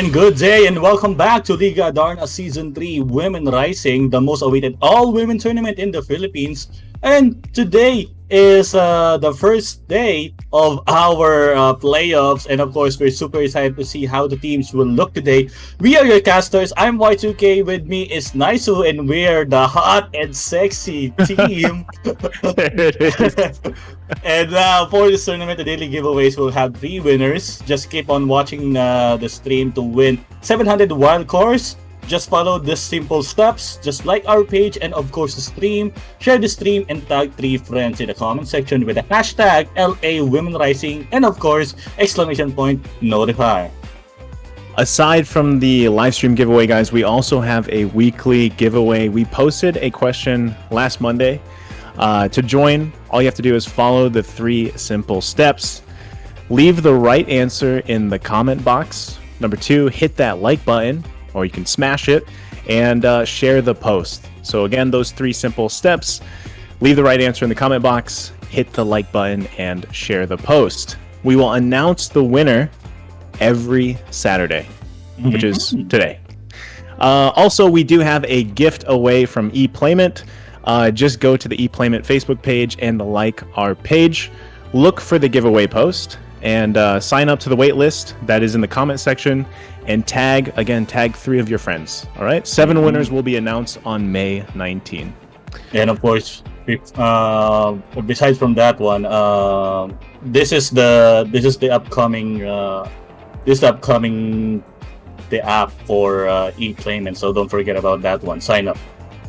And good day and welcome back to Liga Adarna Season 3 Women Rising, the most awaited all-women tournament in the Philippines. And today is the first day of our playoffs, and of course we're super excited to see how the teams will look today. We are your casters. I'm Y2K, with me is Naisou, and we're the hot and sexy team. There it is. And for this tournament, the daily giveaways will have 3 winners. Just keep on watching the stream to win 700 wild cores. Just follow the simple steps. Just like our page and of course the stream. Share the stream and tag 3 friends in the comment section with the hashtag LA Women Rising and of course !notify. Aside from the live stream giveaway, guys, we also have a weekly giveaway. We posted a question last Monday. To join, all you have to do is follow the 3 simple steps. Leave the right answer in the comment box. Number 2, hit that like button, or you can smash it, and share the post. So again, those 3 simple steps: leave the right answer in the comment box, hit the like button, and share the post. We will announce the winner every Saturday, which is today. Also, we do have a gift away from ePlayment. Just go to the ePlayment Facebook page and like our page. Look for the giveaway post and sign up to the wait list that is in the comment section, and tag 3 of your friends. All right, 7 winners will be announced on May 19. And of course, besides from that one, this is the upcoming the app for ePlayment. So don't forget about that one. Sign up.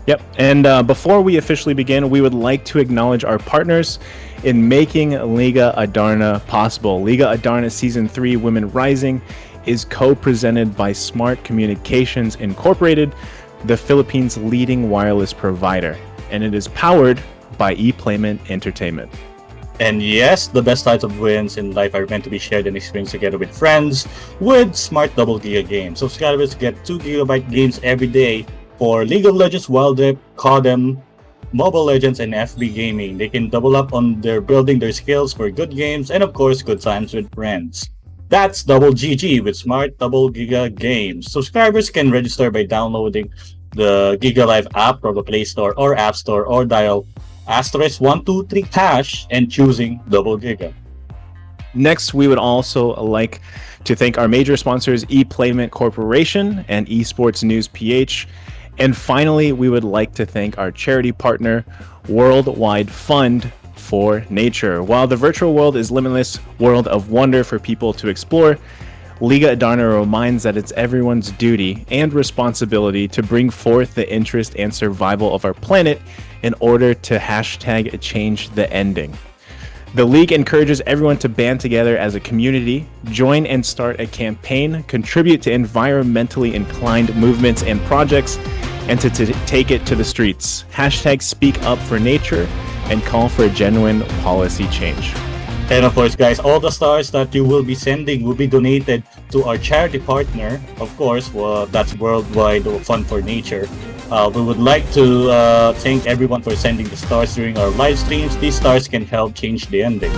Yep, and before we officially begin, we would like to acknowledge our partners in making Liga Adarna possible. Liga Adarna Season 3 Women Rising is co-presented by Smart Communications Incorporated, the Philippines' leading wireless provider, and it is powered by ePlayment Entertainment. And yes, the best types of wins in life are meant to be shared and experienced together with friends with Smart Double Giga games. Subscribers get 2 GB games every day for League of Legends, Wild Rift, CODM, Mobile Legends, and FB Gaming. They can double up on their building their skills for good games and of course good times with friends. That's Double GG with Smart Double Giga Games. Subscribers can register by downloading the Giga Live app from the Play Store or App Store, or dial *123# and choosing Double Giga. Next, we would also like to thank our major sponsors, ePlayment Corporation and Esports News PH. And finally, we would like to thank our charity partner, Worldwide Fund for Nature. While the virtual world is limitless world of wonder for people to explore, Liga Adarna reminds that it's everyone's duty and responsibility to bring forth the interest and survival of our planet in order to #change the ending. The League encourages everyone to band together as a community, join and start a campaign, contribute to environmentally inclined movements and projects, and to take it to the streets. #Speak up for nature and call for a genuine policy change. And of course, guys, all the stars that you will be sending will be donated to our charity partner. Of course, that's Worldwide Fund for Nature. We would like to thank everyone for sending the stars during our live streams. These stars can help change the ending.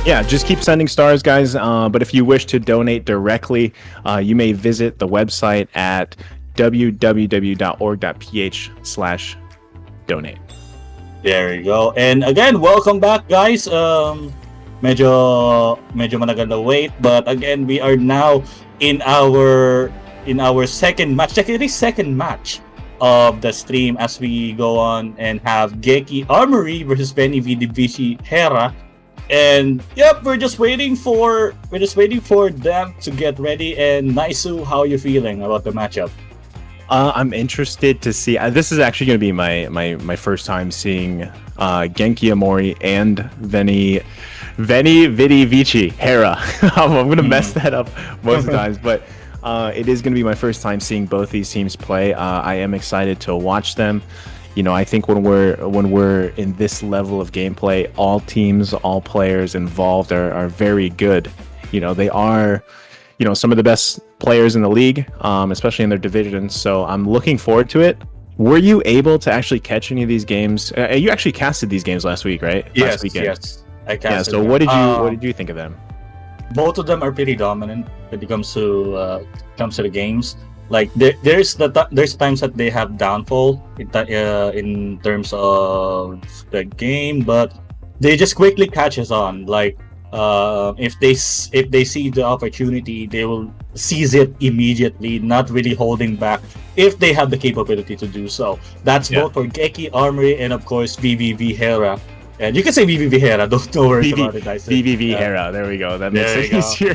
Yeah, just keep sending stars, guys. But if you wish to donate directly, you may visit the website at www.org.ph/donate. There you go. And again, welcome back, guys. Medyo managal na wait, but again, we are now in our second match. Actually, second match of the stream as we go on and have Genki Amory versus Veni, Vidi, Vici, Hera. And yep, we're just waiting for them to get ready. And Naisou, how are you feeling about the matchup? I'm interested to see. This is actually going to be my first time seeing Genki Amory and Veni, Vidi, Vici, Hera. I'm going to mess that up most of the times, but it is going to be my first time seeing both these teams play. I am excited to watch them. You know, I think when we're in this level of gameplay, all teams, all players involved are very good. You know, they are, some of the best players in the league, especially in their divisions. So I'm looking forward to it. Were you able to actually catch any of these games? You actually casted these games last week, right? Yes, last weekend. yes. I Yeah. casted So them. what did you think of them? both of them are pretty dominant when it comes to the games. Like there's times that they have downfall in terms of the game, but they just quickly catches on. Like if they see the opportunity, they will seize it immediately, not really holding back if they have the capability to do so. That's both for Genki, Amory, and of course VVV Hera. And you can say VVV Hera, don't worry about it. VVV Hera, there we go. That makes it easier.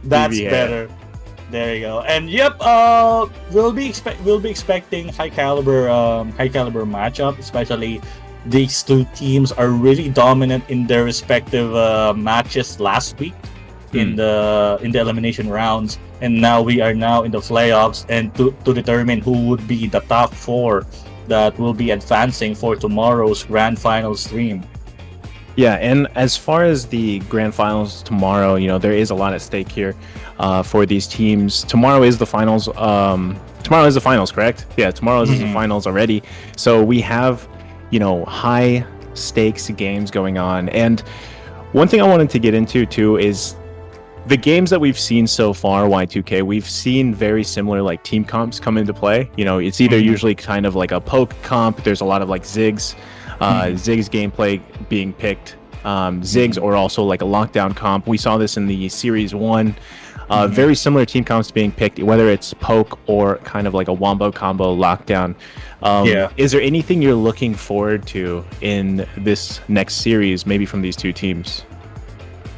That's better. There you go. And yep, we'll be expecting high caliber matchup. Especially these two teams are really dominant in their respective matches last week in the elimination rounds, and now we are now in the playoffs, and to determine who would be the top 4 that will be advancing for tomorrow's grand final stream. Yeah, and as far as the grand finals tomorrow, there is a lot at stake here for these teams. Tomorrow is the finals. Tomorrow is the finals, correct? Yeah, tomorrow is the finals already. So we have, high stakes games going on. And one thing I wanted to get into too is the games that we've seen so far, Y2K, we've seen very similar like team comps come into play. It's either usually kind of like a poke comp. There's a lot of like Ziggs. Ziggs gameplay being picked, Ziggs, or also like a lockdown comp. We saw this in the Series 1. Very similar team comps being picked, whether it's poke or kind of like a wombo combo lockdown. Is there anything you're looking forward to in this next series, maybe from these two teams?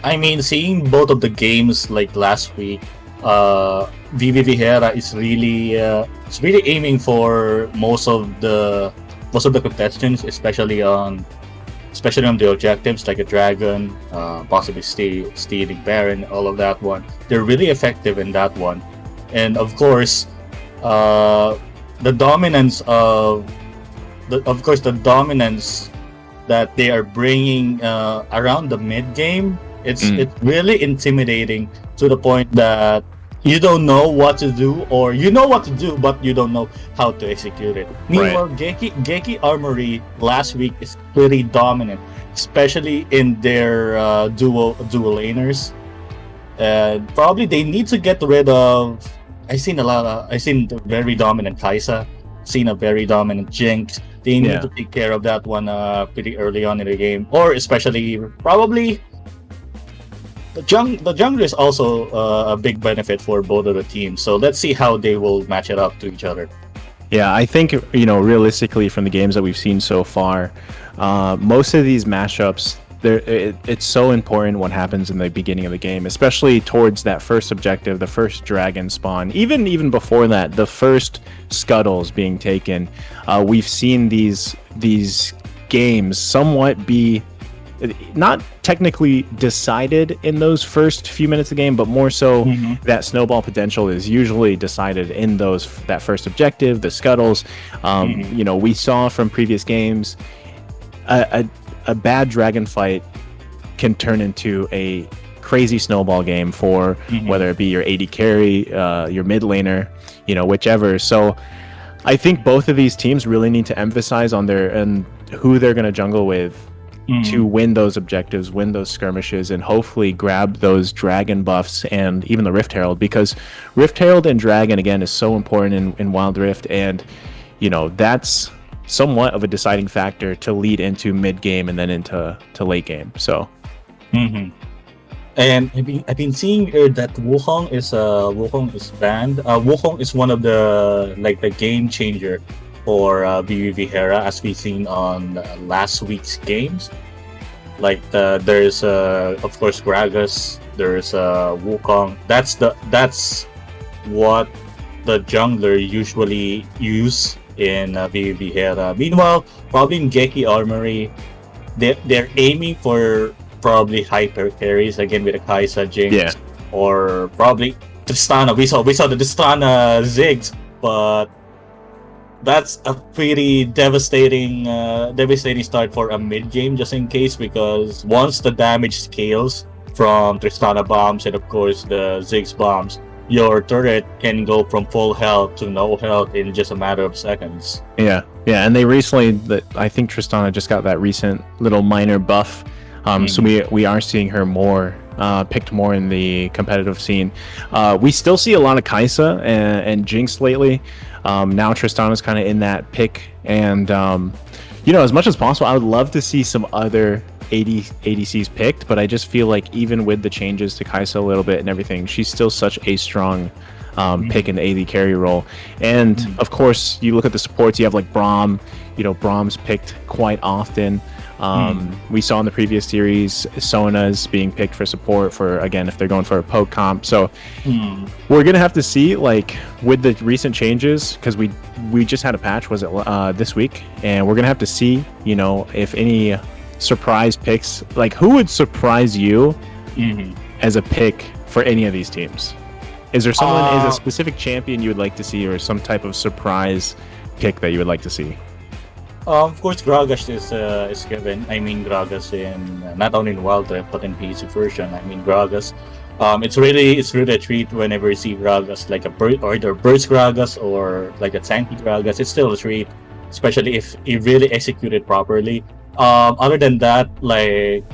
I mean, seeing both of the games like last week, VVV Hera is really aiming for most of the contestants, especially on the objectives like a dragon, possibly stealing Baron, all of that one. They're really effective in that one, and of course, the dominance that they are bringing around the mid game. It's really intimidating to the point that you don't know what to do, or you know what to do, but you don't know how to execute it. Meanwhile, Genki Armory last week is pretty dominant, especially in their dual laners. Probably they need to get rid of. I've seen a very dominant Kai'Sa, seen a very dominant Jinx. They need to take care of that one pretty early on in the game, or especially probably. The jungler is also a big benefit for both of the teams, so let's see how they will match it up to each other. Yeah, I think realistically from the games that we've seen so far, most of these matchups, it's so important what happens in the beginning of the game, especially towards that first objective, the first dragon spawn. Even before that, the first scuttles being taken. We've seen these games somewhat be not technically decided in those first few minutes of the game, but more so that snowball potential is usually decided in that first objective, the scuttles. We saw from previous games a bad dragon fight can turn into a crazy snowball game for whether it be your AD carry, your mid laner, whichever. So I think both of these teams really need to emphasize on who they're going to jungle with to win those objectives, win those skirmishes, and hopefully grab those dragon buffs and even the Rift Herald, because Rift Herald and dragon again is so important in Wild Rift, and that's somewhat of a deciding factor to lead into mid game and then into late game. So and I've been seeing that Wukong is banned. Wukong is one of the game changer for VVV Hera, as we've seen on last week's games. There's of course Gragas, there's Wukong. That's what the jungler usually use in VVV Hera. Meanwhile, probably in Genki Armory, they're aiming for probably hyper carries again with a Kai'Sa, Jinx, or probably Tristana. We saw the Tristana Ziggs, but that's a pretty devastating start for a mid game, just in case, because once the damage scales from Tristana bombs and of course the Ziggs bombs, your turret can go from full health to no health in just a matter of seconds. Yeah, and they recently, I think Tristana just got that recent little minor buff, so we are seeing her more picked more in the competitive scene. We still see a lot of Kaisa and Jinx lately. Now Tristana's kind of in that pick, and as much as possible, I would love to see some other ADCs picked, but I just feel like even with the changes to Kaisa a little bit and everything, she's still such a strong pick in the AD carry role. And of course, you look at the supports, you have like Braum. Braum's picked quite often. We saw in the previous series Sona's being picked for support for, again, if they're going for a poke comp. So we're gonna have to see, like, with the recent changes, because we just had a patch, was it this week, and we're gonna have to see, if any surprise picks, like who would surprise you as a pick for any of these teams. Is there someone, is a specific champion you would like to see, or some type of surprise pick that you would like to see? Of course, Gragas is given. I mean, Gragas in not only in Wild Rift but in PC version. I mean, Gragas. It's really a treat whenever you see Gragas, like either burst Gragas or like a tanky Gragas. It's still a treat, especially if you really execute it properly. Other than that, like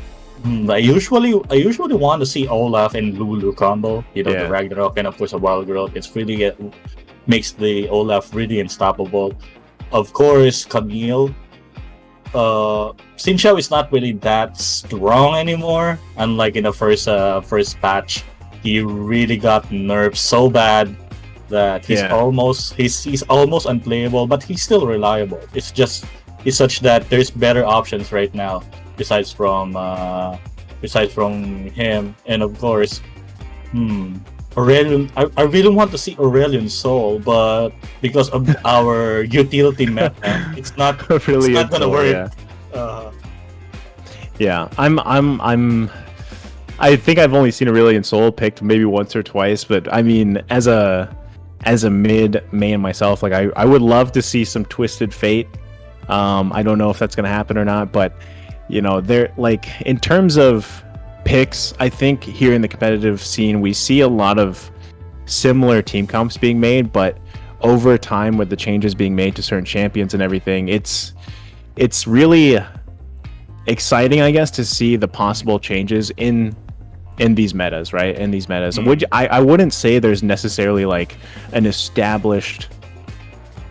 I usually want to see Olaf and Lulu combo. The Ragnarok and of course a Wild Growth. It's really makes the Olaf really unstoppable. Of course, Camille. Xin Xiao is not really that strong anymore. Unlike in the first patch, he really got nerfed so bad that he's almost unplayable. But he's still reliable. It's such that there's better options right now besides from him. And of course, Aurelion. I really want to see Aurelion Soul, but because of our utility meta, it's not gonna work. I think I've only seen Aurelion Soul picked maybe once or twice, but I mean, as a mid main myself, like I would love to see some Twisted Fate. I don't know if that's gonna happen or not, but they're like, in terms of picks, I think here in the competitive scene we see a lot of similar team comps being made, but over time with the changes being made to certain champions and everything, it's really exciting, I guess, to see the possible changes in these metas, right? In these metas. I wouldn't say there's necessarily like an established,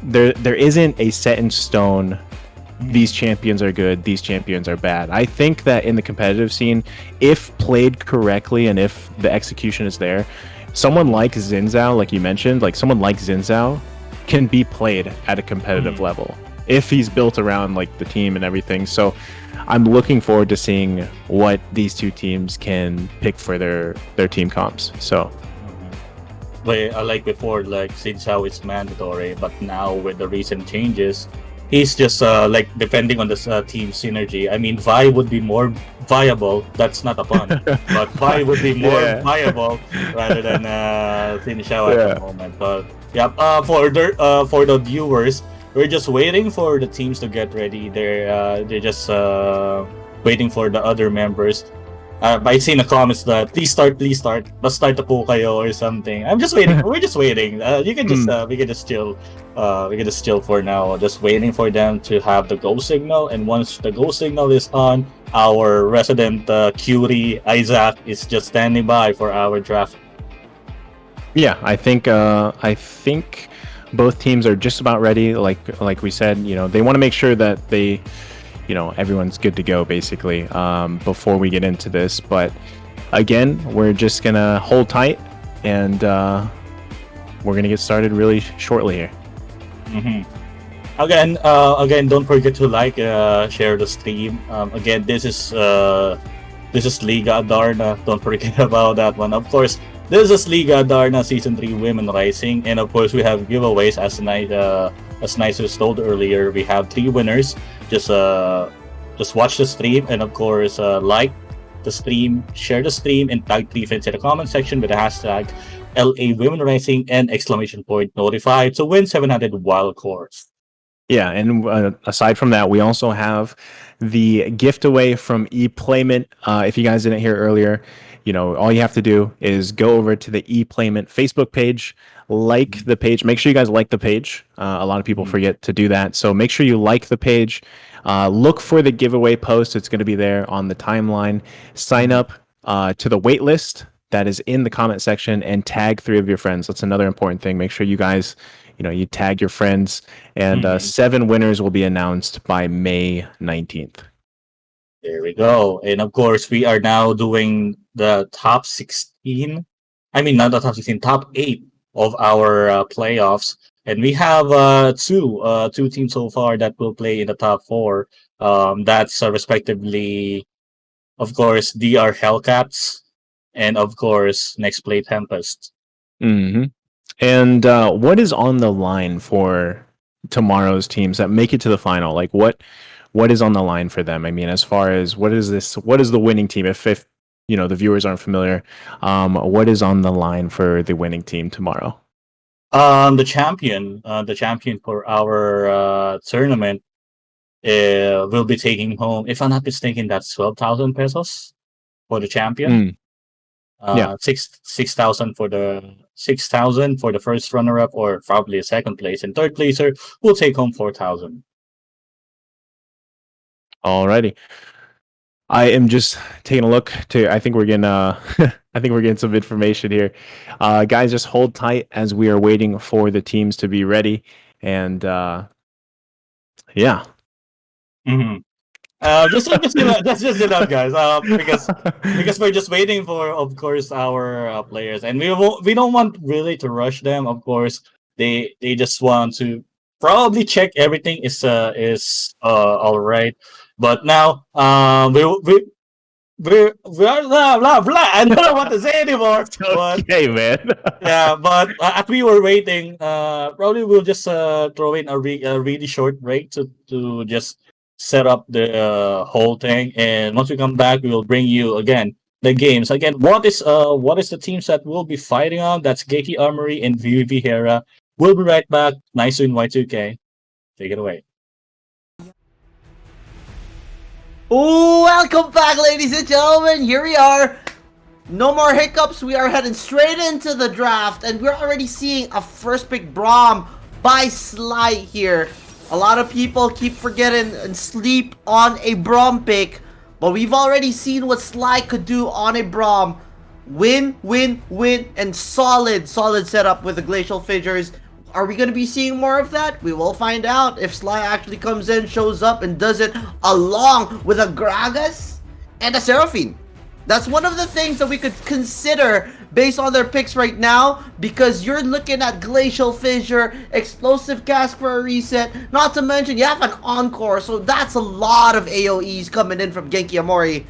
there isn't a set in stone, these champions are good, these champions are bad. I think that in the competitive scene, if played correctly and if the execution is there, someone like Xin Zhao, like you mentioned, like someone like Xin Zhao can be played at a competitive level if he's built around like the team and everything. So I'm looking forward to seeing what these two teams can pick for their team comps. So like before, like Xin Zhao is mandatory, but now with the recent changes, he's just like depending on the team synergy. I mean, Vi would be more viable. That's not a pun, but Vi would be more viable rather than Xin Xiao at the moment. But for the viewers, we're just waiting for the teams to get ready. They're just waiting for the other members. I see in the comments that please start, let's start the po kayo or something. I'm just waiting. We're just waiting. You can just we can just chill for now. Just waiting for them to have the go signal, and once the go signal is on, our resident Curie Izaq is just standing by for our draft. Yeah, I think both teams are just about ready. Like we said, they want to make sure that they, everyone's good to go basically before we get into this. But again, we're just gonna hold tight, and we're gonna get started really shortly here. Again, don't forget to like, share the stream. Again, this is Liga Adarna. Don't forget about that one. Of course, this is Liga Adarna Season 3 Women Rising, and of course we have giveaways as Naisou told earlier. We have 3 winners. Just watch the stream, and of course like the stream, share the stream, and tag 3 friends in the comment section with the hashtag LA Women Rising and !notify to win 700 wild cores. Yeah, and aside from that, we also have the gift away from ePlayment. If you guys didn't hear earlier, all you have to do is go over to the ePlayment Facebook page, like the page. Make sure you guys like the page. A lot of people forget to do that. So make sure you like the page. Look for the giveaway post. It's going to be there on the timeline. Sign up. to the wait list that is in the comment section and tag 3 of your friends. That's another important thing. Make sure you guys, you tag your friends, and Mhm. 7 winners will be announced by May 19th. There we go. And of course, we are now doing the top 16. I mean, not the top 16, top 8 of our playoffs. And we have two teams so far that will play in the top 4. That's respectively, of course, DR Hellcats and, of course, Next Play Tempest. Hmm. And what is on the line for tomorrow's teams that make it to the final? Like what is on the line for them? I mean, as far as what is the winning team? If the viewers aren't familiar, what is on the line for the winning team tomorrow? The champion for our tournament will be taking home, if I'm not mistaken, that's 12,000 pesos for the champion. Mm, yeah. 6,000 for the first runner up, or probably a second place, and third placer will take home 4,000. Alrighty. I am just taking a look to. I think we're getting. I think we're getting some information here. Guys, just hold tight as we are waiting for the teams to be ready. And yeah. Mm-hmm. Just guys. Because we're just waiting for, of course, our players, and we don't want really to rush them. Of course, they just want to probably check everything is all right. But now we are blah blah blah. I don't know what to say anymore. But Okay, man. yeah, but as we were waiting, probably we'll just throw in a really short break to just set up the whole thing, and once we come back, we will bring you again the games. Again, what is the teams that we'll be fighting on? That's Genki, Amory, and VV Hera. We'll be right back. Nice in Y2K. Take it away. Welcome back, ladies and gentlemen. Here we are. No more hiccups. We are heading straight into the draft, and we're already seeing a first pick Braum by Sly here. A lot of people keep forgetting and sleep on a Braum pick, but we've already seen what Sly could do on a Braum. Win, and solid setup with the Glacial Fissures. Are we going to be seeing more of that? We will find out if Sly actually comes in, shows up, and does it along with a Gragas and a Seraphine. That's one of the things that we could consider based on their picks right now, because you're looking at Glacial Fissure, Explosive Cask for a reset, not to mention you have an Encore, so that's a lot of AoEs coming in from Genki Amory.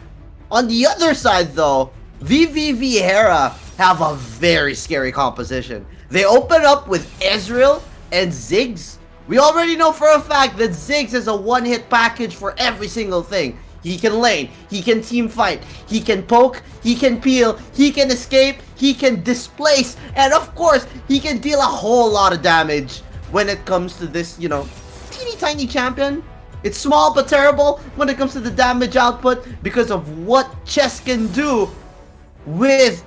On the other side though, VVV Hera have a very scary composition. They open up with Ezreal and Ziggs. We already know for a fact that Ziggs is a one-hit package for every single thing. He can lane, he can team fight, he can poke, he can peel, he can escape, he can displace, and of course, he can deal a whole lot of damage when it comes to this, teeny tiny champion. It's small but terrible when it comes to the damage output because of what chess can do with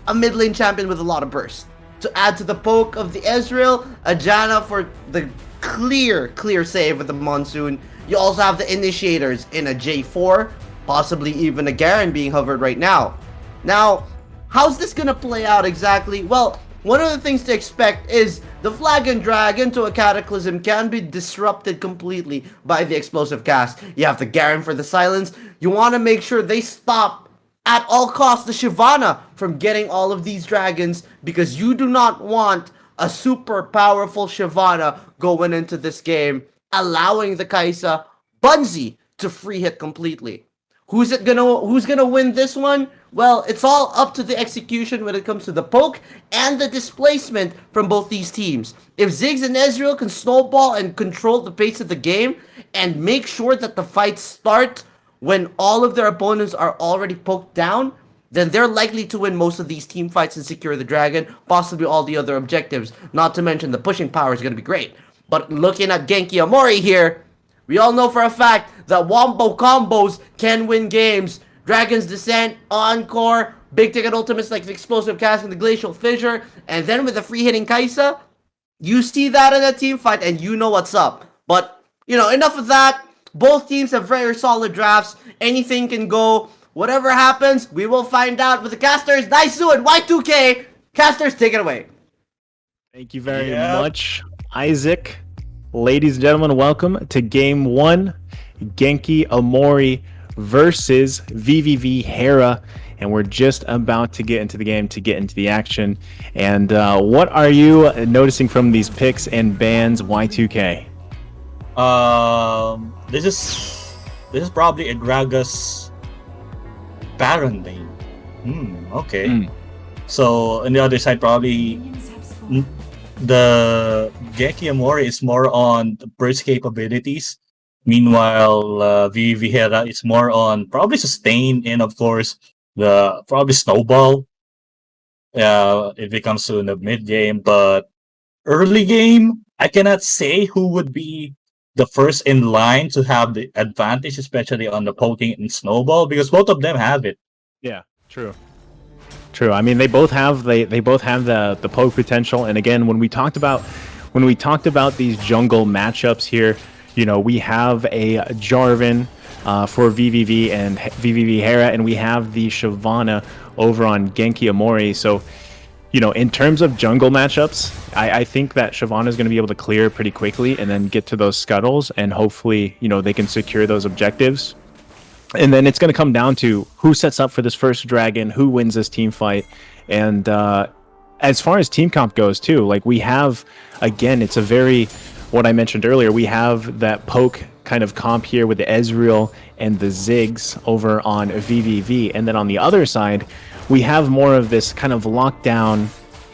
a mid lane champion with a lot of burst. To add to the poke of the Ezreal, a Janna for the clear save with the Monsoon. You also have the initiators in a J4, possibly even a Garen being hovered right now. Now, how's this gonna play out exactly? Well, one of the things to expect is the Flag and Drag into a Cataclysm can be disrupted completely by the Explosive Cast. You have the Garen for the silence. You want to make sure they stop at all costs the Shyvana from getting all of these dragons, because you do not want a super powerful Shyvana going into this game, allowing the Kai'Sa Bunzi to free hit completely. Who's gonna win this one? Well, it's all up to the execution when it comes to the poke and the displacement from both these teams. If Ziggs and Ezreal can snowball and control the pace of the game and make sure that the fights start when all of their opponents are already poked down, then they're likely to win most of these team fights and secure the dragon, possibly all the other objectives. Not to mention the pushing power is going to be great. But looking at Genki Amory here, we all know for a fact that wombo combos can win games. Dragon's Descent, Encore, big ticket ultimates like the Explosive Cast and the Glacial Fissure, and then with the free hitting Kai'Sa, you see that in a team fight and you know what's up. But, enough of that. Both teams have very solid drafts. Anything can go. Whatever happens, we will find out with the casters, Naisou and Y2K. Casters, take it away. Thank you very much, Izaq. Ladies and gentlemen, welcome to Game 1. Genki Amory versus VVV Hera. And we're just about to get into the game, to get into the action. And what are you noticing from these picks and bans, Y2K? This is probably a Gragas Baron lane. Okay. So on the other side, probably the Genki Amory is more on the burst capabilities. Meanwhile, VV Hera is more on probably sustain and of course the probably snowball. If it comes to the mid game, but early game, I cannot say who would be the first in line to have the advantage, especially on the poking and snowball, because both of them have it. Yeah, true. I mean, they both have they both have the poke potential. And again, when we talked about these jungle matchups here, you know, we have a Jarvan for VVV and VVV Hera, and we have the Shyvana over on Genki Amory. So, you know, in terms of jungle matchups, I think that Shyvana is going to be able to clear pretty quickly and then get to those scuttles, and hopefully, you know, they can secure those objectives. And then it's going to come down to who sets up for this first dragon, who wins this team fight. And as far as team comp goes too, like we have, again, it's a very, what I mentioned earlier, we have that poke kind of comp here with the Ezreal and the Ziggs over on VVV. And then on the other side, we have more of this kind of lockdown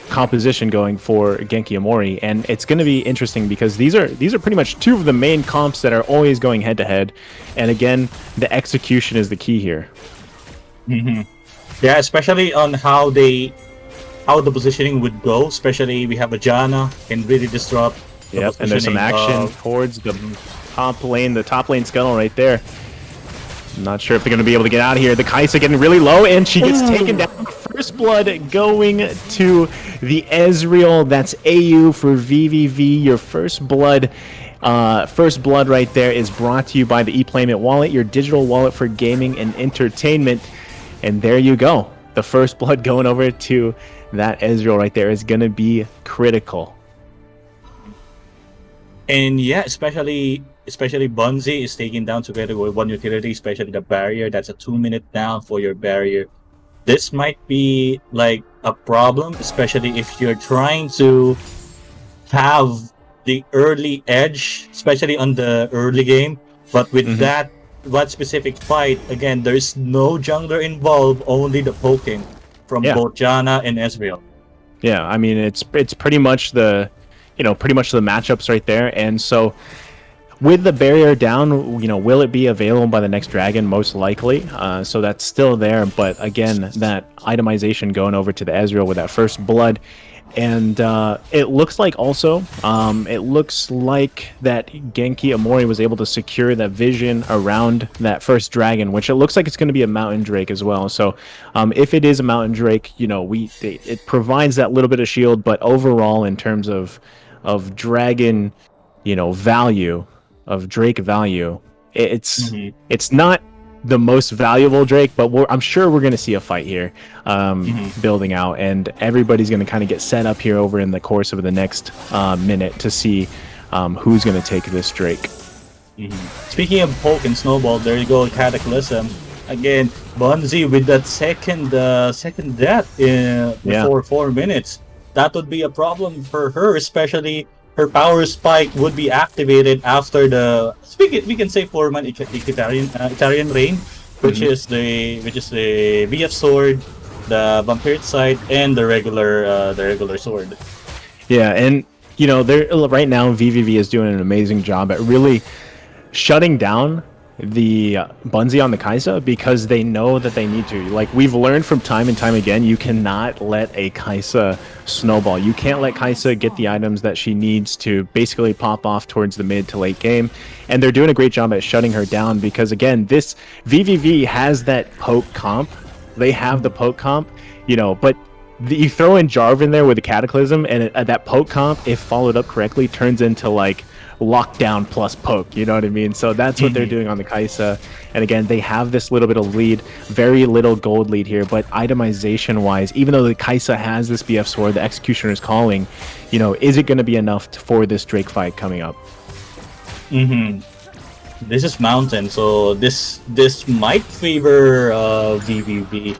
composition going for Genki Amory, and it's going to be interesting because these are pretty much two of the main comps that are always going head to head, and again, the execution is the key here. Yeah, especially on how the positioning would go. Especially we have a Janna can really disrupt. Yep, and there's some action towards the top lane scuttle right there. I'm not sure if they're going to be able to get out of here. The Kai'Sa getting really low, and she gets taken down. First blood going to the Ezreal. That's AU for VVV. Your first blood right there is brought to you by the ePlayment wallet, your digital wallet for gaming and entertainment. And there you go. The first blood going over to that Ezreal right there is going to be critical. And yeah, especially Bunzi is taken down together with one utility, especially the barrier. That's a 2-minute down for your barrier. This might be like a problem, especially if you're trying to have the early edge, especially on the early game. But with that specific fight, again, there's no jungler involved, only the poking from both Janna and Ezreal. Yeah, I mean it's pretty much the matchups right there, and so. With the barrier down, you know, will it be available by the next dragon? Most likely. So that's still there. But again, that itemization going over to the Ezreal with that first blood. And it looks like also, that Genki Amory was able to secure that vision around that first dragon, which it looks like it's going to be a Mountain Drake as well. So if it is a Mountain Drake, you know, it provides that little bit of shield. But overall, in terms of dragon, you know, value, of Drake value, it's not the most valuable Drake, but I'm sure we're going to see a fight here building out, and everybody's going to kind of get set up here over in the course of the next minute to see who's going to take this Drake. Speaking of poke and snowball, there you go, Cataclysm. Again, Bunzi with that second death before 4 minutes. That would be a problem for her, especially her power spike would be activated after the we can say 4-man Italian Rain, which is the VF sword, the Vampire Sight, and the regular sword. Yeah, and you know, right now VVV is doing an amazing job at really shutting down the Bunzi on the Kai'Sa because they know that they need to. Like we've learned from time and time again, you cannot let a Kai'Sa snowball. You can't let Kai'Sa get the items that she needs to basically pop off towards the mid to late game. And they're doing a great job at shutting her down because again, this VVV has that poke comp. They have the poke comp, you know, but you throw in Jarvan there with the Cataclysm, and that poke comp, if followed up correctly, turns into like lockdown plus poke, you know what I mean? So that's what they're doing on the Kai'Sa. And again, they have this little bit of lead, very little gold lead here, but itemization wise, even though the Kai'Sa has this BF sword, the Executioner is calling, you know, is it going to be enough for this Drake fight coming up? This is Mountain, so this might favor VVV,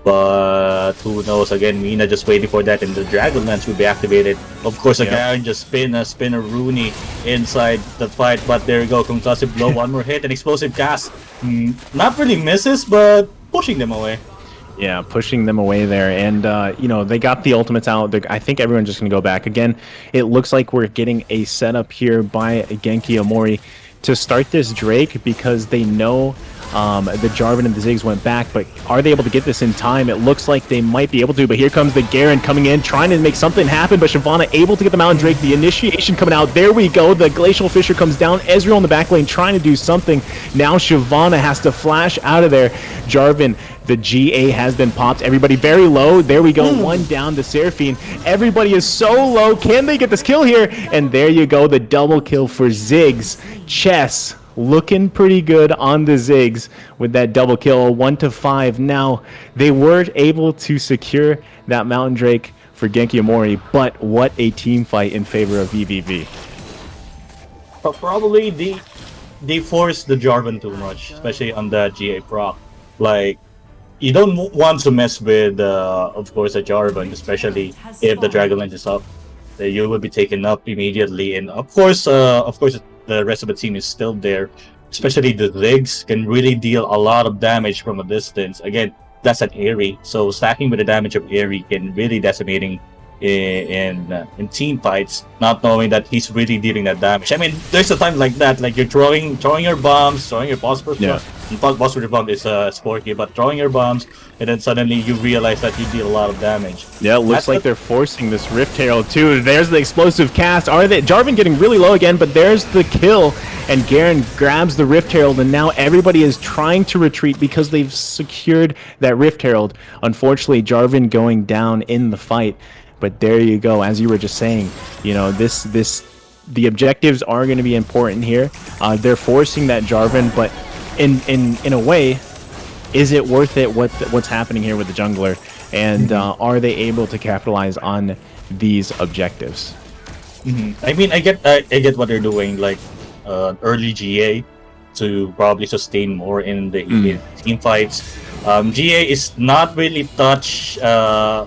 but who knows? Again, Mina just waiting for that, and the Dragon Lance will be activated. Of course, again, just spin a Rooney inside the fight, but there we go, concussive blow, one more hit, an explosive cast. Not really misses, but pushing them away. Yeah, pushing them away there. And, you know, they got the ultimates out. I think everyone's just going to go back. Again, it looks like we're getting a setup here by Genki Amory to start this Drake because they know the Jarvan and the Ziggs went back, but are they able to get this in time? It looks like they might be able to, but here comes the Garen coming in, trying to make something happen, but Shyvana able to get the Mountain Drake, the initiation coming out, there we go, the Glacial Fissure comes down, Ezreal in the back lane trying to do something, now Shyvana has to flash out of there, Jarvan, the GA has been popped, everybody very low, there we go, one down to Seraphine, everybody is so low, can they get this kill here? And there you go, the double kill for Ziggs, Chess, looking pretty good on the Ziggs with that double kill, 1-5. Now, they weren't able to secure that Mountain Drake for Genki Amory, but what a team fight in favor of VVV. But probably they forced the Jarvan too much, especially on the GA proc. Like, you don't want to mess with, of course, a Jarvan, especially if the Dragon Lance is up. You will be taken up immediately, and of course, the rest of the team is still there. Especially the Ziggs can really deal a lot of damage from a distance. Again, that's an Aerie, so stacking with the damage of Aerie can really decimating in team fights, not knowing that he's really dealing that damage. I mean, there's a time like that, like you're throwing your bombs, throwing your phosphorus bomb. Phosphorus bomb is Sporky, but throwing your bombs, and then suddenly you realize that you deal a lot of damage. Yeah, it looks like they're forcing this Rift Herald too. There's the explosive cast. Are they? Jarvan getting really low again, but there's the kill, and Garen grabs the Rift Herald, and now everybody is trying to retreat because they've secured that Rift Herald. Unfortunately, Jarvan going down in the fight. But there you go, as you were just saying, you know, the objectives are going to be important here. They're forcing that Jarvan, but in a way, is it worth it? What's happening here with the jungler, and are they able to capitalize on these objectives? I mean, I get what they're doing, like early GA to probably sustain more in the team fights. GA is not really touched by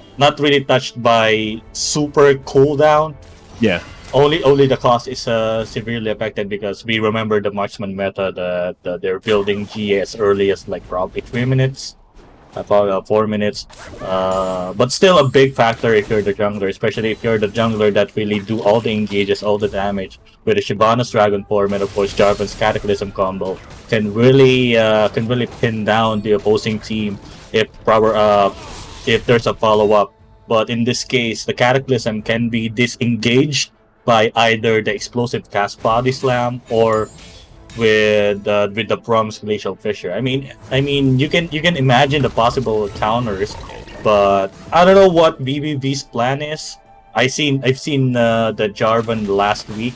super cooldown. Yeah. Only the cost is severely affected because we remember the marksman meta that they're building GA as early as like probably 3 minutes. About 4 minutes, but still a big factor if you're the jungler, especially if you're the jungler that really do all the engages, all the damage with the Shyvana's Dragon Form and of course Jarvan's Cataclysm combo can really pin down the opposing team if there's a follow-up. But in this case, the Cataclysm can be disengaged by either the explosive cast Body Slam or with the Prom's Glacial Fissure. I mean, you can imagine the possible counters, but I don't know what BBV's plan is. I've seen the Jarvan last week.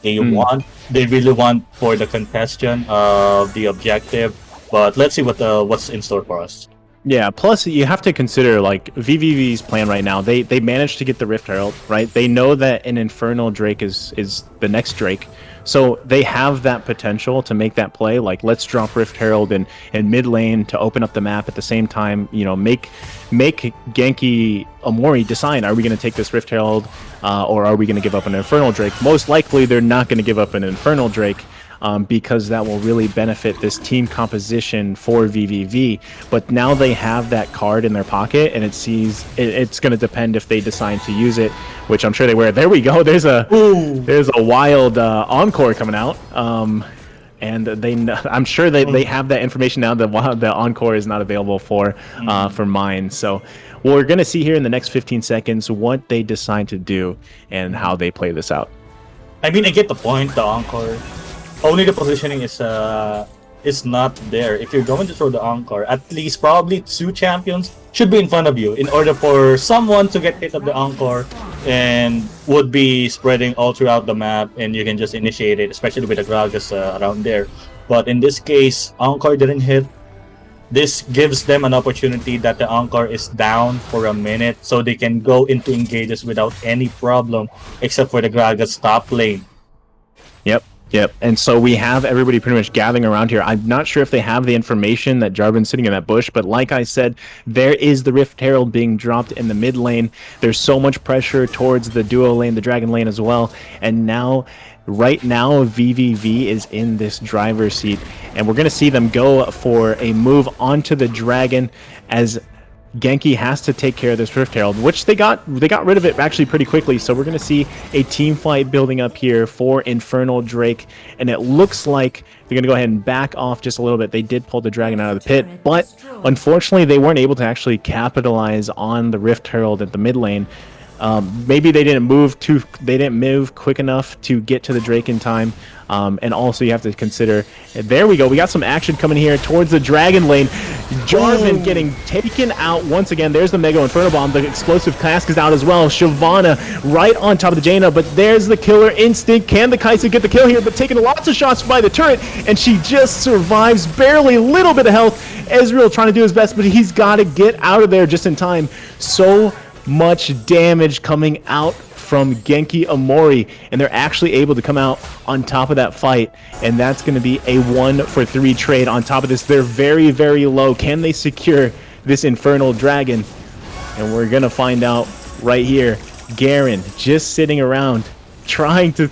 They really want for the contestation of the objective, but let's see what's in store for us. Yeah, plus you have to consider like VVV's plan right now. They managed to get the Rift Herald, right? They know that an Infernal Drake is the next Drake. So they have that potential to make that play. Like, let's drop Rift Herald in mid lane to open up the map at the same time. You know, make Genki Amory decide: are we going to take this Rift Herald, or are we going to give up an Infernal Drake? Most likely, they're not going to give up an Infernal Drake. Because that will really benefit this team composition for VVV. But now they have that card in their pocket, and it's going to depend if they decide to use it, which I'm sure they will. There we go. There's a wild Encore coming out. And I'm sure they have that information now that the Encore is not available for mine. So we're going to see here in the next 15 seconds what they decide to do and how they play this out. I mean, I get the point, the Encore. Only the positioning is not there. If you're going to throw the Encore, at least probably 2 champions should be in front of you in order for someone to get hit of the Encore and would be spreading all throughout the map, and you can just initiate it, especially with the Gragas around there. But in this case, Ankar didn't hit. This gives them an opportunity that the Ankar is down for a minute, so they can go into engages without any problem, except for the Gragas top lane. Yep. And so we have everybody pretty much gathering around here. I'm not sure if they have the information that Jarvan's sitting in that bush, but like I said, there is the Rift Herald being dropped in the mid lane. There's so much pressure towards the duo lane, the dragon lane as well. And now, right now, VVV is in this driver's seat. And we're going to see them go for a move onto the dragon as Genki has to take care of this Rift Herald, which they got rid of it actually pretty quickly. So we're going to see a team fight building up here for Infernal Drake, and it looks like they're going to go ahead and back off just a little bit. They did pull the dragon out of the pit, but unfortunately they weren't able to actually capitalize on the Rift Herald at the mid lane. Maybe they didn't move quick enough to get to the Drake in time. And also you have to consider, there we go, we got some action coming here towards the dragon lane. Jarvan getting taken out once again. There's the Mega Inferno Bomb. The explosive cask is out as well. Shyvana right on top of the Jaina, but there's the killer instinct. Can the Kai'Sa get the kill here? But taking lots of shots by the turret, and she just survives, barely a little bit of health. Ezreal trying to do his best, but he's got to get out of there just in time. So much damage coming out from Genki Amory, and they're actually able to come out on top of that fight, and that's going to be a 1-for-3 trade. On top of this, they're very, very low. Can they secure this Infernal Dragon? And we're going to find out right here. Garen just sitting around trying to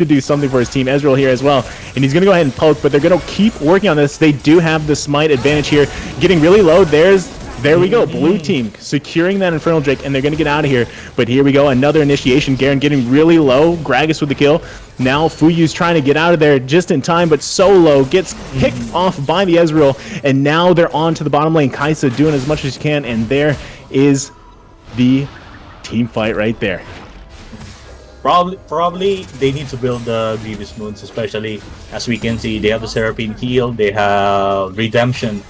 do something for his team. Ezreal here as well, and he's going to go ahead and poke, but they're going to keep working on this. They do have the smite advantage here, getting really low. There we go, blue team securing that Infernal Drake, and they're going to get out of here. But here we go, another initiation. Garen getting really low. Gragas with the kill. Now Fuyu's trying to get out of there just in time, but so low. Gets picked off by the Ezreal, and now they're on to the bottom lane. Kai'Sa doing as much as she can, and there is the team fight right there. Probably they need to build the Grievous Moons, especially as we can see they have the Seraphine heal, they have Redemption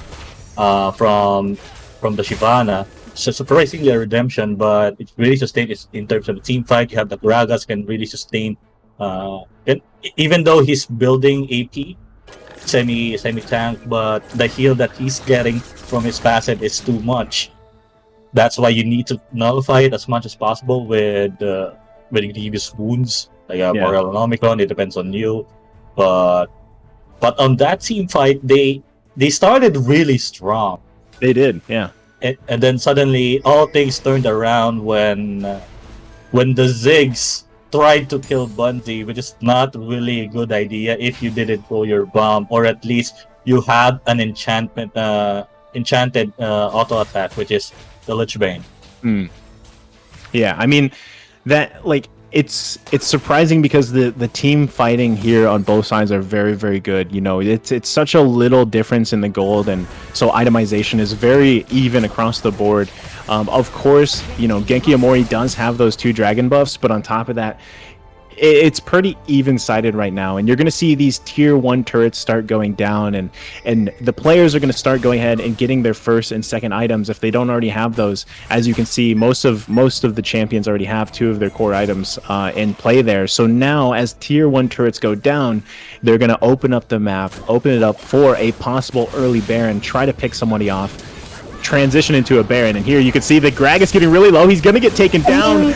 from the Shyvana. So surprisingly a redemption, but it really sustains in terms of the team fight. You have the Gragas can really sustain, even though he's building AP semi tank, but the heal that he's getting from his passive is too much. That's why you need to nullify it as much as possible with grievous wounds. Like Moral and Omicron, it depends on you. But on that team fight, they started really strong. They did, yeah. And then suddenly all things turned around when the Ziggs tried to kill Bunzi, which is not really a good idea if you didn't throw your bomb, or at least you had an enchanted auto attack, which is the Lich Bane. Yeah, I mean that it's surprising because the team fighting here on both sides are very, very good. You know, it's such a little difference in the gold, and so itemization is very even across the board. Of course, you know, Genki Amory does have those 2 dragon buffs, but on top of that, it's pretty even-sided right now, and you're going to see these tier 1 turrets start going down, and the players are going to start going ahead and getting their first and second items if they don't already have those. As you can see, most of the champions already have 2 of their core items in play there. So now, as tier 1 turrets go down, they're going to open up the map, open it up for a possible early Baron, try to pick somebody off, transition into a Baron, and here you can see the Gragas getting really low. He's going to get taken down.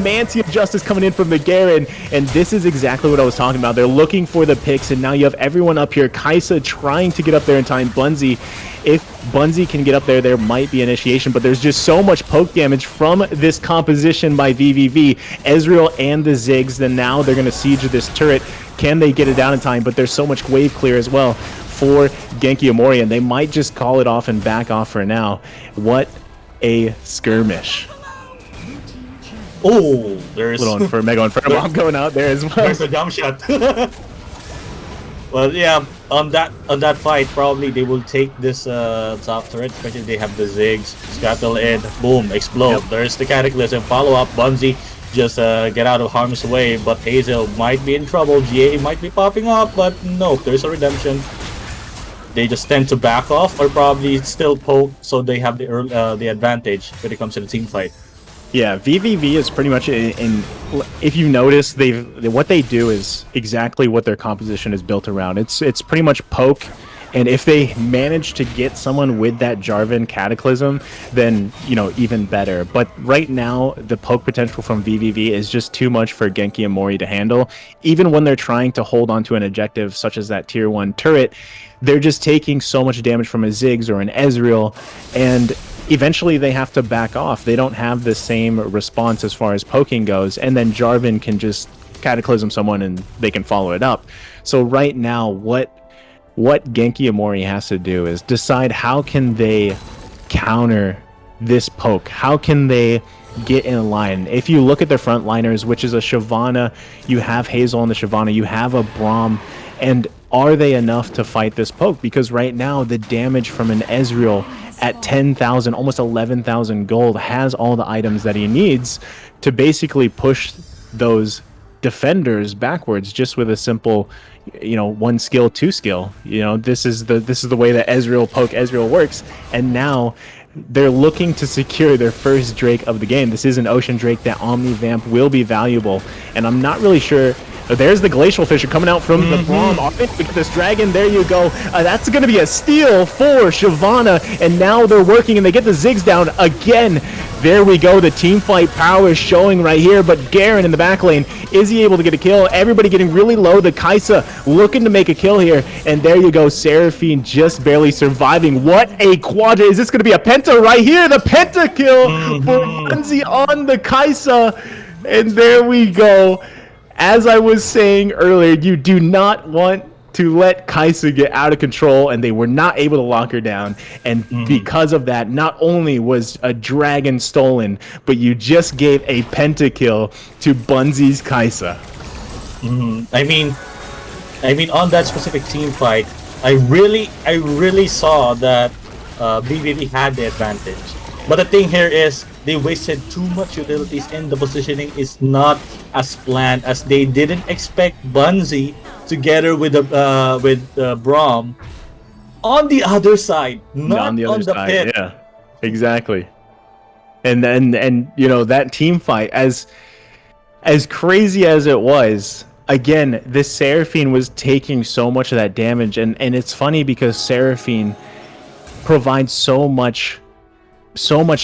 Mancy of Justice coming in from the Garen, and this is exactly what I was talking about. They're looking for the picks, and now you have everyone up here. Kai'Sa trying to get up there in time. Bunzi, if Bunzi can get up there, there might be initiation, but there's just so much poke damage from this composition by VVV. Ezreal and the Ziggs, then now they're going to siege this turret. Can they get it down in time? But there's so much wave clear as well for Genki Amory, and they might just call it off and back off for now. What a skirmish. Oh, there's little Mega Inferno Bomb going out there as well. There's a jump shot. Well, yeah, on that fight, probably they will take this top turret, especially if they have the Ziggs, scuttle in, boom, explode. Yep. There's the Cataclysm, follow up, Bunzi, just get out of harm's way, but Hazel might be in trouble, GA might be popping up, but no, there's a redemption. They just tend to back off or probably still poke, so they have the advantage when it comes to the team fight. Yeah, VVV is pretty much in if you notice, what they do is exactly what their composition is built around. It's pretty much poke, and if they manage to get someone with that Jarvan Cataclysm, then even better. But right now, the poke potential from VVV is just too much for Genki and Amory to handle. Even when they're trying to hold on to an objective such as that tier 1 turret, they're just taking so much damage from a Ziggs or an Ezreal, and eventually they have to back off. They don't have the same response as far as poking goes, and then Jarvan can just Cataclysm someone and they can follow it up. So right now, what Genki Amory has to do is decide how can they counter this poke. How can they get in line? If you look at their frontliners, which is a Shyvana, you have Hazel on the Shyvana, you have a Braum, and are they enough to fight this poke? Because right now, the damage from an Ezreal at 10,000, almost 11,000 gold, has all the items that he needs to basically push those defenders backwards just with a simple, 1 skill, 2 skill. This is the way that Ezreal works, and now they're looking to secure their first Drake of the game. This is an Ocean Drake. That Omni Vamp will be valuable, and I'm not really sure. There's the Glacial Fisher coming out from the Braum. Look at this dragon. There you go. That's going to be a steal for Shyvana. And now they're working and they get the Ziggs down again. There we go. The team fight power is showing right here. But Garen in the back lane, is he able to get a kill? Everybody getting really low. The Kai'Sa looking to make a kill here. And there you go. Seraphine just barely surviving. What a quadra. Is this going to be a penta right here? The penta kill for Bunzi on the Kai'Sa. And there we go. As I was saying earlier, you do not want to let Kai'Sa get out of control, and they were not able to lock her down. And because of that, not only was a dragon stolen, but you just gave a pentakill to Bunzi's Kai'Sa. I mean, on that specific team fight, I really saw that BBB had the advantage. But the thing here is, they wasted too much utilities, and the positioning is not as planned, as they didn't expect Bunzi together with Braum on the other side, not on the other side. Pit. Yeah, exactly. And that team fight, as crazy as it was, again, this Seraphine was taking so much of that damage, and it's funny because Seraphine provides so much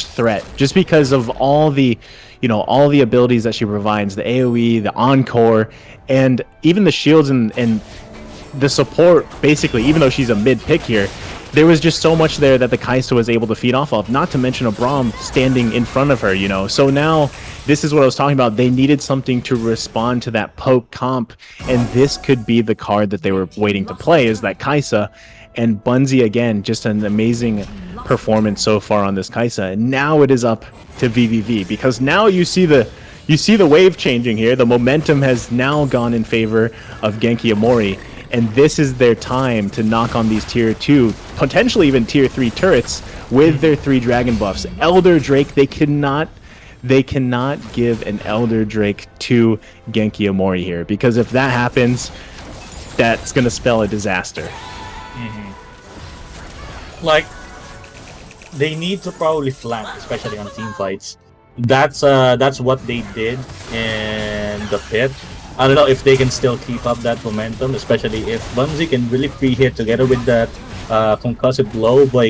threat just because of all the abilities that she provides, the AoE, the encore, and even the shields and the support. Basically, even though she's a mid pick here, there was just so much there that the Kai'Sa was able to feed off of, not to mention a Braum standing in front of her, So now, this is what I was talking about. They needed something to respond to that poke comp, and this could be the card that they were waiting to play, is that Kai'Sa. And Bunzi, again, just an amazing performance so far on this Kai'Sa. And now it is up to VVV, because now you see the wave changing here. The momentum has now gone in favor of Genki Amory, and this is their time to knock on these tier 2, potentially even tier 3 turrets with their 3 dragon buffs. Elder Drake, they cannot give an Elder Drake to Genki Amory here, because if that happens, that's going to spell a disaster. Like, they need to probably flank, especially on team fights. That's what they did in the pit. I don't know if they can still keep up that momentum, especially if Bunzi can really free hit together with that concussive blow by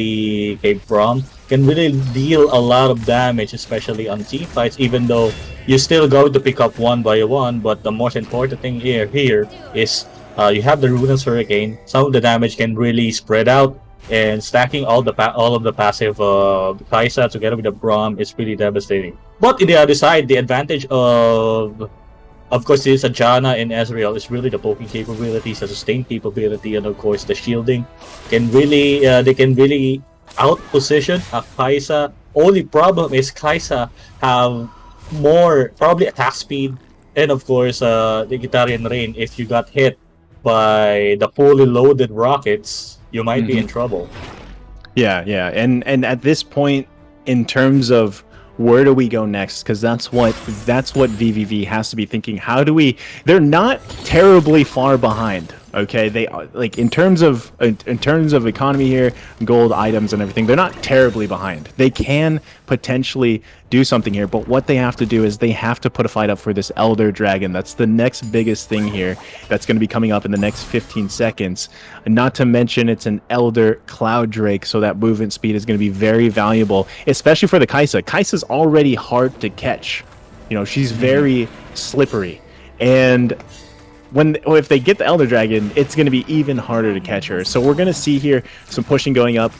Braum. Can really deal a lot of damage, especially on team fights, even though you're still going to pick up one by one. But the most important thing here is you have the Ruinous Hurricane. Some of the damage can really spread out, and stacking all of the passive Kai'Sa together with the Braum is pretty devastating. But in the other side, the advantage of course, this Adarna and Ezreal is really the poking capabilities, the sustain capability, and of course the shielding. They can really outposition a Kai'Sa. Only problem is Kai'Sa have more probably attack speed, and of course the Guitarian Rain. If you got hit by the fully loaded rockets, you might be in trouble. Yeah, and at this point, in terms of where do we go next, because that's what VVV has to be thinking. They're not terribly far behind. Okay, they are like in terms of economy here, gold items and everything. They're not terribly behind. They can potentially do something here, but what they have to do is they have to put a fight up for this Elder Dragon. That's the next biggest thing here. That's going to be coming up in the next 15 seconds. And not to mention, it's an Elder Cloud Drake, so that movement speed is going to be very valuable, especially for the Kai'Sa. Kai'Sa's already hard to catch. You know, she's very slippery, and if they get the Elder Dragon, it's going to be even harder to catch her. So we're going to see here some pushing going up,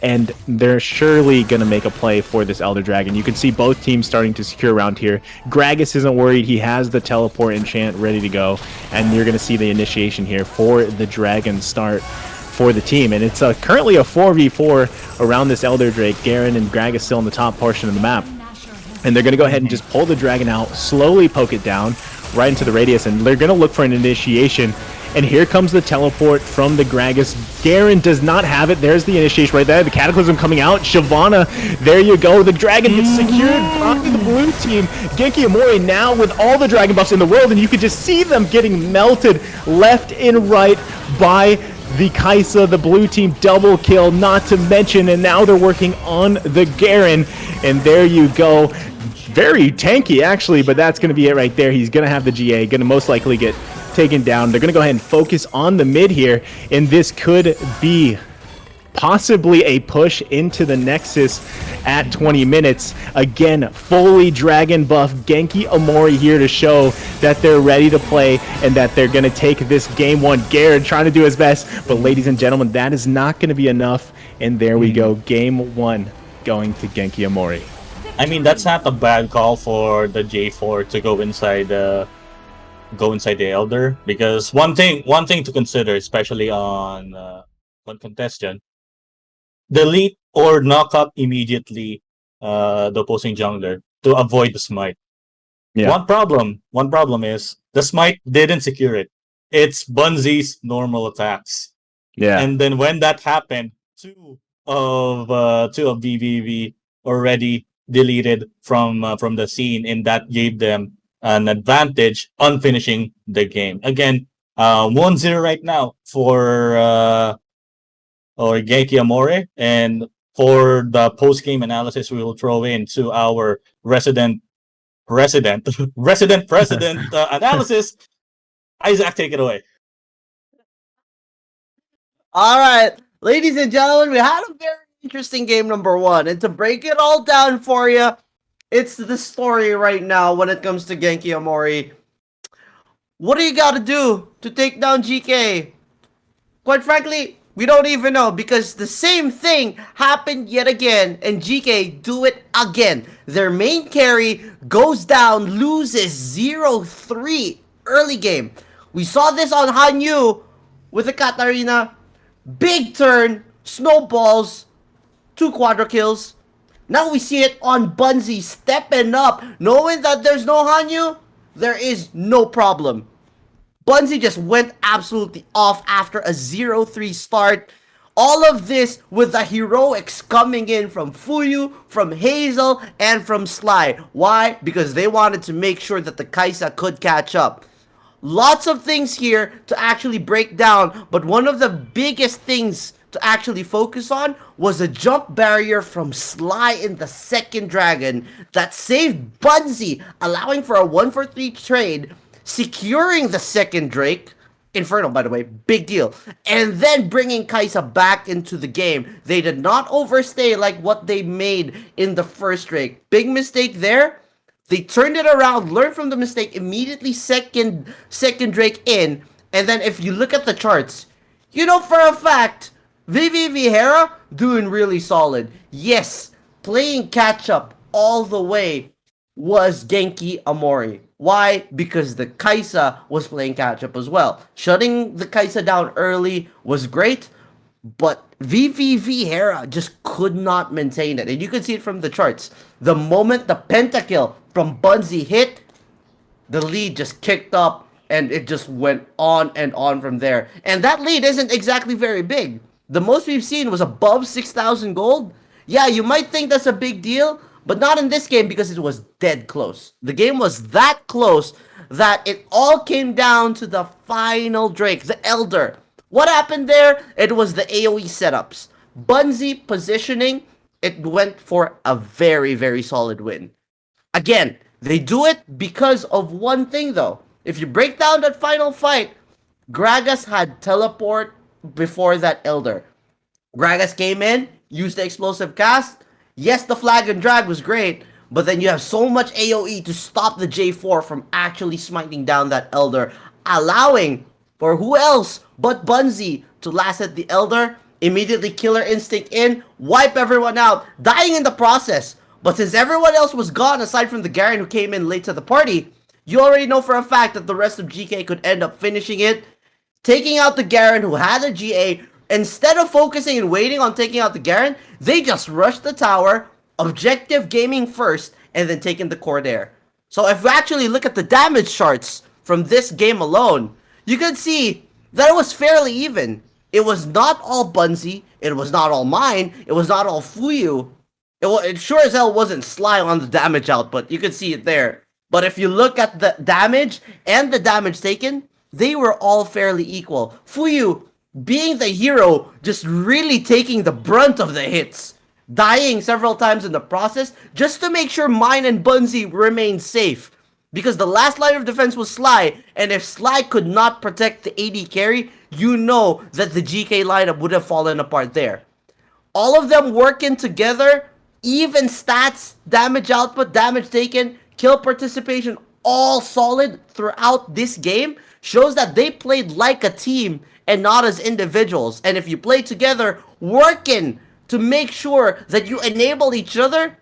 and they're surely going to make a play for this Elder Dragon. You can see both teams starting to secure around here. Gragas isn't worried. He has the teleport enchant ready to go, and you're going to see the initiation here for the Dragon start for the team. And it's currently a 4v4 around this Elder Drake. Garen and Gragas still in the top portion of the map. And they're going to go ahead and just pull the Dragon out, slowly poke it down, right into the radius, and they're going to look for an initiation. And here comes the teleport from the Gragas. Garen does not have it. There's the initiation right there. The Cataclysm coming out. Shyvana, there you go. The Dragon gets secured by the blue team. Genki Amory now with all the Dragon buffs in the world, and you can just see them getting melted left and right by the Kai'Sa. The blue team double kill, not to mention, and now they're working on the Garen. And there you go. Very tanky, actually, but that's going to be it right there. He's going to have the GA, going to most likely get taken down. They're going to go ahead and focus on the mid here, and this could be possibly a push into the Nexus at 20 minutes. Again, fully Dragon buff. Genki Amory here to show that they're ready to play and that they're going to take this game one. Garen trying to do his best, but ladies and gentlemen, that is not going to be enough. And there we go. Game one going to Genki Amory. I mean, that's not a bad call for the J4 to go inside the Elder, because one thing to consider, especially on contestant, delete or knock up immediately the opposing jungler to avoid the smite. Yeah. One problem is the smite didn't secure it. It's Bunzy's normal attacks. Yeah. And then when that happened, two of VVV already deleted from the scene, and that gave them an advantage on finishing the game. Again, 1-0 right now for Genki Amory, and for the post-game analysis, we will throw in to our resident president analysis. Izaq, take it away. All right, ladies and gentlemen, we had a very interesting game number one, and to break it all down for you, it's the story right now when it comes to Genki Amory. What do you got to do to take down GK? Quite frankly, we don't even know, because the same thing happened yet again, and GK do it again. Their main carry goes down, loses 0-3 early game. We saw this on Hanyu with the Katarina. Big turn, snowballs, 2 quadra kills. Now we see it on Bunzy stepping up, knowing that there's no Hanyu, there is no problem. Bunzy just went absolutely off after a 0-3 start. All of this with the heroics coming in from Fuyu, from Hazel, and from Sly. Why? Because they wanted to make sure that the Kai'Sa could catch up. Lots of things here to actually break down, but one of the biggest things to actually focus on was a jump barrier from Sly in the second dragon that saved Bunzy, allowing for a 1-for-3 trade, securing the second Drake. Inferno, by the way, big deal. And then bringing Kai'Sa back into the game. They did not overstay like what they made in the first Drake. Big mistake there. They turned it around, learned from the mistake, immediately second Drake in. And then if you look at the charts, you know for a fact, VVV Hera doing really solid. Yes, playing catch up all the way was Genki Amory. Why? Because the Kai'Sa was playing catch up as well. Shutting the Kai'Sa down early was great, but VVV Hera just could not maintain it. And you can see it from the charts. The moment the pentakill from Bunzy hit, the lead just kicked up and it just went on and on from there. And that lead isn't exactly very big. The most we've seen was above 6,000 gold. Yeah, you might think that's a big deal, but not in this game because it was dead close. The game was that close that it all came down to the final Drake, the Elder. What happened there? It was the AoE setups. Bunzi positioning, it went for a very, very solid win. Again, they do it because of one thing though. If you break down that final fight, Gragas had teleport before that Elder. Gragas came in, used the explosive cast. Yes, the flag and drag was great, but then you have so much AoE to stop the J4 from actually smiting down that Elder, allowing for who else but Bunzi to last at the Elder, immediately Killer Instinct in, wipe everyone out, dying in the process. But since everyone else was gone aside from the Garen who came in late to the party, you already know for a fact that the rest of GK could end up finishing it, taking out the Garen who had a GA. Instead of focusing and waiting on taking out the Garen, they just rushed the tower, objective gaming first, and then taking the core there. So if we actually look at the damage charts from this game alone, you can see that it was fairly even. It was not all Bunzi, it was not all mine, it was not all Fuyu. It sure as hell wasn't Sly on the damage output, you can see it there. But if you look at the damage and the damage taken, they were all fairly equal. Fuyu, being the hero, just really taking the brunt of the hits, dying several times in the process just to make sure mine and Bunzi remained safe. Because the last line of defense was Sly, and if Sly could not protect the AD carry, you know that the GK lineup would have fallen apart there. All of them working together, even stats, damage output, damage taken, kill participation, all solid throughout this game, shows that they played like a team and not as individuals. And if you play together, working to make sure that you enable each other,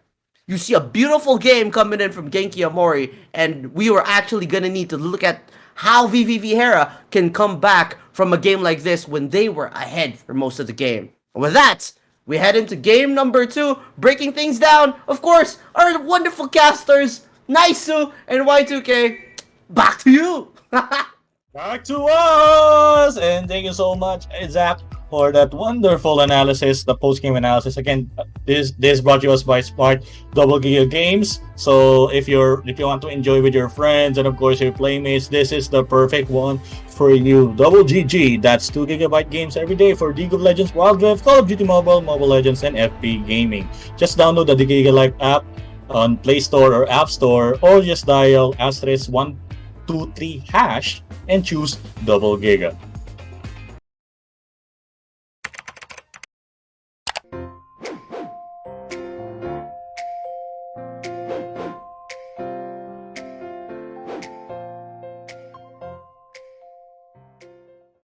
you see a beautiful game coming in from Genki Amory, and we were actually gonna need to look at how VVV Hera can come back from a game like this when they were ahead for most of the game. And with that, we head into game number 2, breaking things down. Of course, our wonderful casters, Naisou and Y2K. Back to you! Back to us! And thank you so much, Izaq, for that wonderful analysis, the post-game analysis. Again, this brought to us by Smart Double Giga Games. So if you want to enjoy with your friends and of course your playmates, this is the perfect one for you. Double GG, that's 2 GB games every day for League of Legends, Wild Rift, Call of Duty Mobile, Mobile Legends, and FP Gaming. Just download the Giga Life app on Play Store or App Store, or just dial *123# and choose Double Giga.